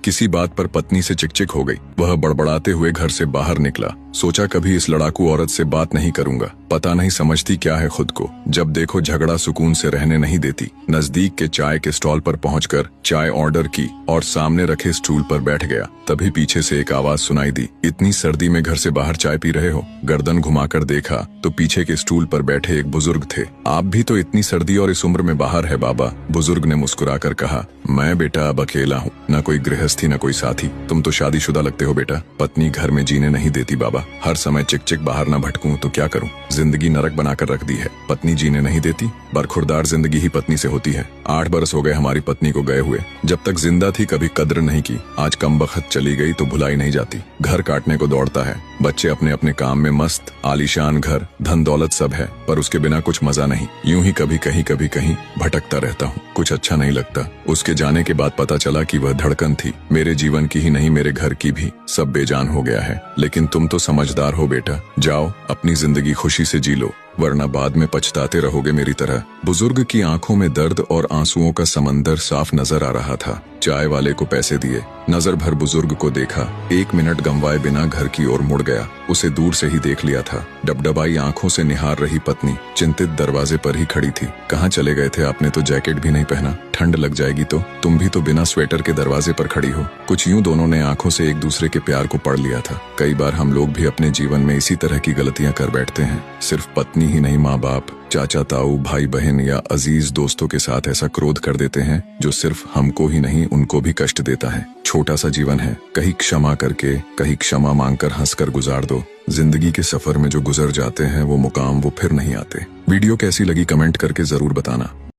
किसी बात पर पत्नी से चिकचिक हो गई। वह बड़बड़ाते हुए घर से बाहर निकला। सोचा कभी इस लड़ाकू औरत से बात नहीं करूंगा, पता नहीं समझती क्या है खुद को। जब देखो झगड़ा सुकून से रहने नहीं देती। नजदीक के चाय के स्टॉल पर पहुंचकर चाय ऑर्डर की और सामने रखे स्टूल पर बैठ गया। तभी पीछे से एक आवाज सुनाई दी, इतनी सर्दी में घर से बाहर चाय पी रहे हो? गर्दन घुमाकर देखा तो पीछे के स्टूल पर बैठे एक बुजुर्ग थे। आप भी तो इतनी सर्दी और इस उम्र में बाहर है बाबा, बुजुर्ग ने मुस्कुराकर कहा। मैं बेटा अब अकेला हूँ, न कोई गृहस्थी न कोई साथी। तुम तो शादीशुदा लगते हो बेटा। पत्नी घर में जीने नहीं देती बाबा, हर समय चिक बाहर न भटकूं तो क्या करूं? जिंदगी नरक बनाकर रख दी है। पत्नी जीने नहीं देती, बरखुरदार जिंदगी ही पत्नी से होती है। 8 बरस हो गए हमारी पत्नी को गए हुए। जब तक जिंदा थी कभी कद्र नहीं की, आज कम बखत चली गई तो भुलाई नहीं जाती। घर काटने को दौड़ता है, बच्चे अपने अपने काम में मस्त, आलीशान घर, धन दौलत सब है, पर उसके बिना कुछ मजा नहीं। यूं ही कभी कहीं भटकता रहता हूँ, कुछ अच्छा नहीं लगता। उसके जाने के बाद पता चला कि वह धड़कन थी, मेरे जीवन की ही नहीं मेरे घर की भी। सब बेजान हो गया है। लेकिन तुम तो समझदार हो बेटा, जाओ अपनी जिंदगी खुशी से जी लो, वरना बाद में पछताते रहोगे मेरी तरह। बुजुर्ग की आंखों में दर्द और आंसुओं का समंदर साफ नजर आ रहा था। चाय वाले को पैसे दिए, नजर भर बुजुर्ग को देखा। 1 मिनट गंवाए बिना घर की ओर मुड़ गया। उसे दूर से ही देख लिया था। डबडबाई आंखों से निहार रही पत्नी चिंतित दरवाजे पर ही खड़ी थी। कहाँ चले गए थे? आपने तो जैकेट भी नहीं पहना, ठंड लग जाएगी तो। तुम भी तो बिना स्वेटर के दरवाजे पर खड़ी हो। कुछ यूं दोनों ने आंखों से एक दूसरे के प्यार को पढ़ लिया था। कई बार हम लोग भी अपने जीवन में इसी तरह की गलतियां कर बैठते हैं। सिर्फ पत्नी ही नहीं, माँ बाप, चाचा ताऊ, भाई बहन या अजीज दोस्तों के साथ ऐसा क्रोध कर देते हैं जो सिर्फ हमको ही नहीं उनको भी कष्ट देता है। छोटा सा जीवन है, कहीं क्षमा करके कहीं क्षमा मांगकर हंसकर गुजार दो। जिंदगी के सफर में जो गुजर जाते हैं वो मुकाम वो फिर नहीं आते। वीडियो कैसी लगी कमेंट करके जरूर बताना।